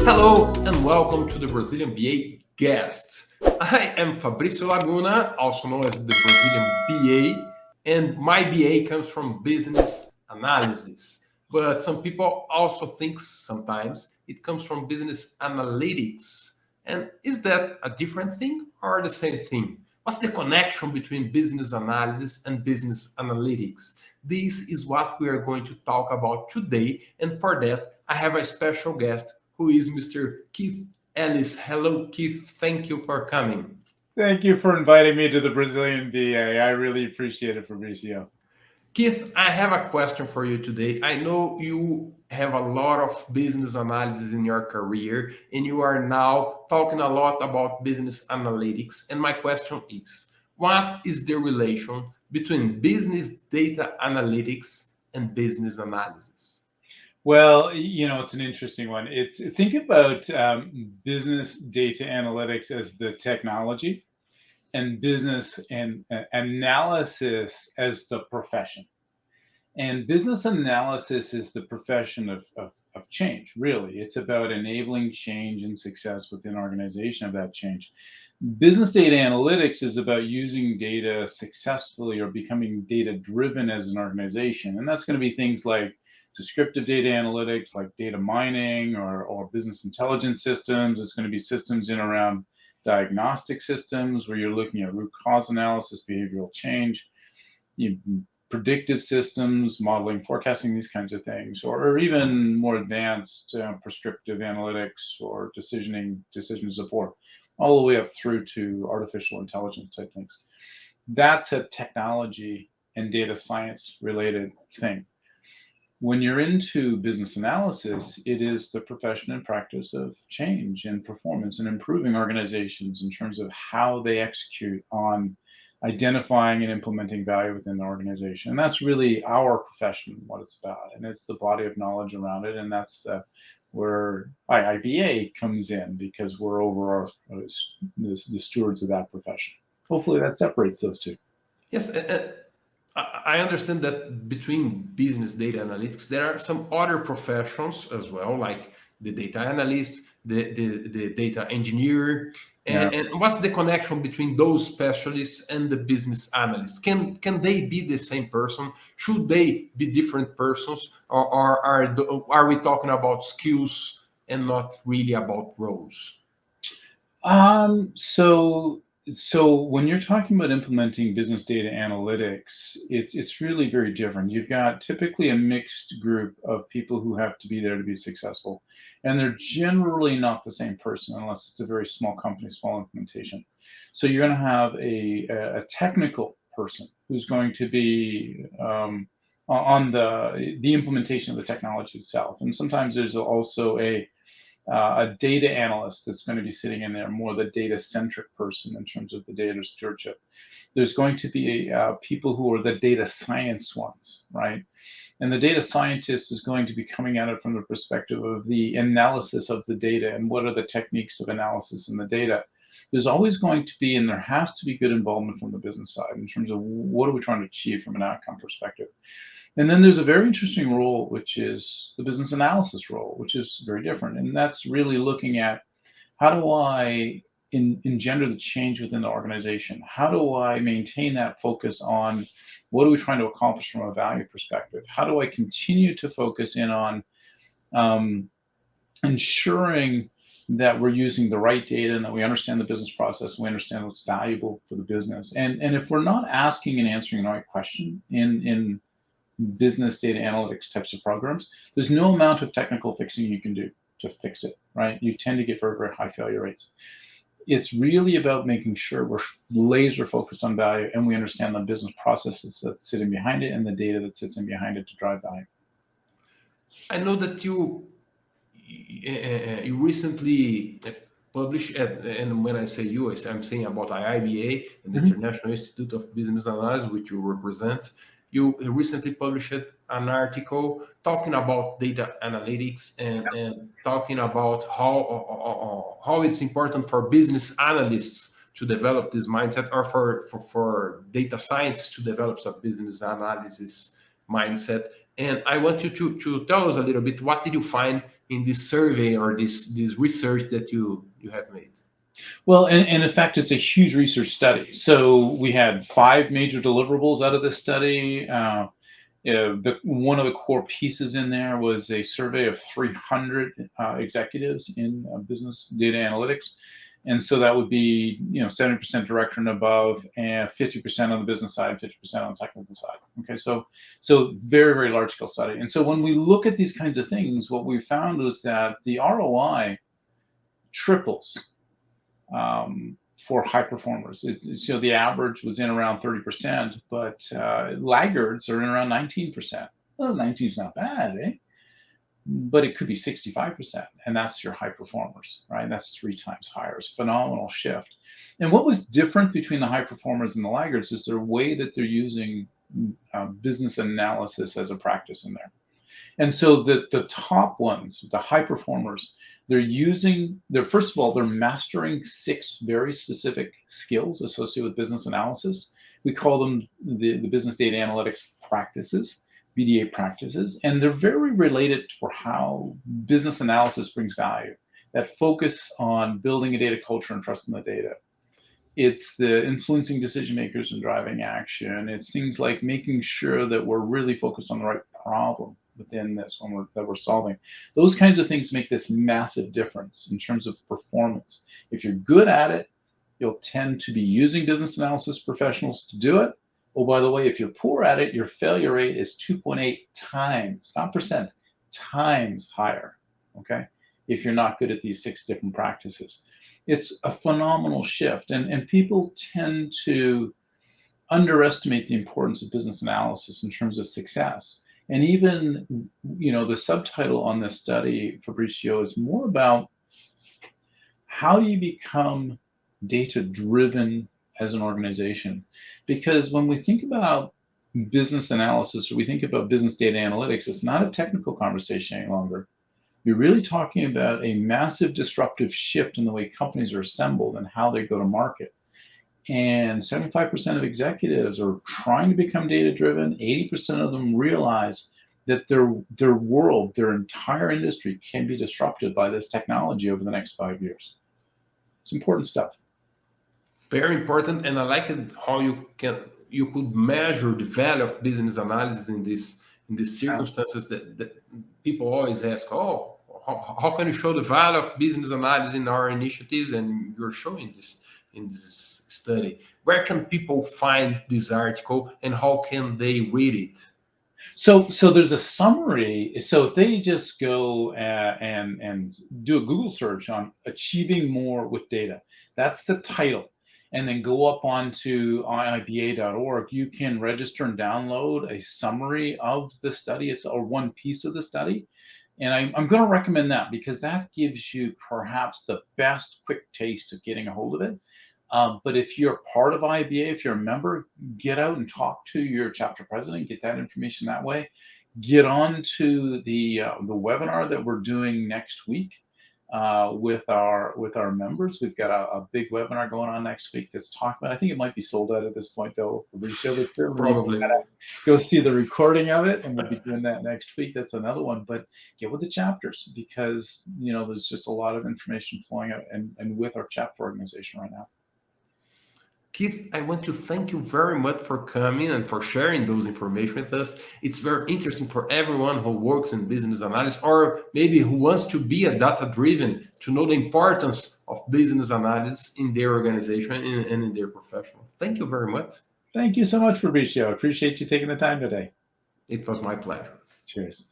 Hello and welcome to the Brazilian BA Guest. I am Fabrício Laguna, also known as the Brazilian BA, and my BA comes from business analysis. But some people also think sometimes it comes from business analytics. And is that a different thing or the same thing? What's the connection between business analysis and business analytics? This is what we are going to talk about today. And for that, I have a special guest who is Mr. Keith Ellis. Hello, Keith. Thank you for coming. Thank you for inviting me to the Brazilian BA. I really appreciate it, Fabrizio. Keith, I have a question for you today. I know you have a lot of business analysis in your career, and you are now talking a lot about business analytics. And my question is, what is the relation between business data analytics and business analysis? Well, it's an interesting one. Think about business data analytics as the technology and business and analysis as the profession. And business analysis is the profession of change, really. It's about enabling change and success within an organization of that change. Business data analytics is about using data successfully or becoming data driven as an organization. And that's going to be things like descriptive data analytics, like data mining or business intelligence systems. It's going to be systems in around diagnostic systems where you're looking at root cause analysis, behavioral change, predictive systems, modeling, forecasting, these kinds of things, or even more advanced prescriptive analytics or decision support, all the way up through to artificial intelligence type things. That's a technology and data science related thing. When you're into business analysis, it is the profession and practice of change and performance and improving organizations in terms of how they execute on identifying and implementing value within the organization. And that's really our profession, what it's about. And it's the body of knowledge around it. And that's where IIBA comes in, because we're over the stewards of that profession. Hopefully that separates those two. Yes, I understand that between business data analytics, there are some other professions as well, like the data analyst, the data engineer. And what's the connection between those specialists and the business analysts? Can they be the same person? Should they be different persons? Or are we talking about skills and not really about roles? So when you're talking about implementing business data analytics, it's really very different. You've got typically a mixed group of people who have to be there to be successful, and they're generally not the same person unless it's a very small company, small implementation. So you're going to have a technical person who's going to be on the implementation of the technology itself, and sometimes there's also a data analyst that's going to be sitting in there, more the data-centric person in terms of the data stewardship. There's going to be people who are the data science ones, right? And the data scientist is going to be coming at it from the perspective of the analysis of the data and what are the techniques of analysis in the data. There's always going to be, and there has to be, good involvement from the business side in terms of what are we trying to achieve from an outcome perspective. And then there's a very interesting role, which is the business analysis role, which is very different. And that's really looking at how do I engender the change within the organization? How do I maintain that focus on what are we trying to accomplish from a value perspective? How do I continue to focus in on ensuring that we're using the right data and that we understand the business process and we understand what's valuable for the business? And if we're not asking and answering the right question in business data analytics types of programs, there's no amount of technical fixing you can do to fix it, right? You tend to get very, very high failure rates. It's really about making sure we're laser focused on value and we understand the business processes that's sitting behind it and the data that sits in behind it to drive value. I know that you recently published, and when I say you, I'm saying about IIBA, and the International Institute of Business Analysis, which you represent. You recently published an article talking about data analytics and talking about how it's important for business analysts to develop this mindset, or for data science to develop some business analysis mindset. And I want you to tell us a little bit, what did you find in this survey or this research that you have made? Well, and in fact, it's a huge research study. So we had 5 major deliverables out of this study. One of the core pieces in there was a survey of 300 executives in business data analytics. And so that would be 70% director and above, and 50% on the business side and 50% on the technical side. Okay, so very, very large scale study. And so when we look at these kinds of things, what we found was that the ROI triples for high performers. The average was in around 30%, but laggards are in around 19%. Well, 19 is not bad, eh? But it could be 65%, and that's your high performers, right? That's 3 times higher. It's a phenomenal shift. And what was different between the high performers and the laggards is their way that they're using business analysis as a practice in there. And so the top ones, the high performers, first of all, they're mastering 6 very specific skills associated with business analysis. We call them the business data analytics practices, BDA practices, and they're very related for how business analysis brings value, that focus on building a data culture and trust in the data. It's the influencing decision makers and driving action. It's things like making sure that we're really focused on the right problem within this one that we're solving. Those kinds of things make this massive difference in terms of performance. If you're good at it, you'll tend to be using business analysis professionals to do it. Oh, by the way, if you're poor at it, your failure rate is 2.8 times, not percent, times higher, okay? If you're not good at these 6 different practices. It's a phenomenal shift, and people tend to underestimate the importance of business analysis in terms of success. And even, the subtitle on this study, Fabricio, is more about how do you become data-driven as an organization? Because when we think about business analysis, or we think about business data analytics, it's not a technical conversation any longer. You're really talking about a massive disruptive shift in the way companies are assembled and how they go to market. And 75% of executives are trying to become data-driven. 80% of them realize that their world, their entire industry can be disrupted by this technology over the next 5 years. It's important stuff. Very important, and I like it how you could measure the value of business analysis in these circumstances that people always ask, how can you show the value of business analysis in our initiatives? And you're showing this in this study. Where can people find this article, and how can they read it? So there's a summary. So if they just go and do a Google search on achieving more with data, that's the title. And then go up onto iiba.org, you can register and download a summary of the study. It's one piece of the study. And I'm going to recommend that because that gives you perhaps the best quick taste of getting a hold of it. But if you're part of IBA, if you're a member, get out and talk to your chapter president, get that information that way. Get on to the webinar that we're doing next week with our members. We've got a big webinar going on next week that's talking about, I think it might be sold out at this point though, Probably. Go see the recording of it, and we'll be doing that next week. That's another one. But get with the chapters because there's just a lot of information flowing out and with our chapter organization right now. Keith, I want to thank you very much for coming and for sharing those information with us. It's very interesting for everyone who works in business analysis, or maybe who wants to be a data-driven, to know the importance of business analysis in their organization and in their profession. Thank you very much. Thank you so much, Fabricio. I appreciate you taking the time today. It was my pleasure. Cheers.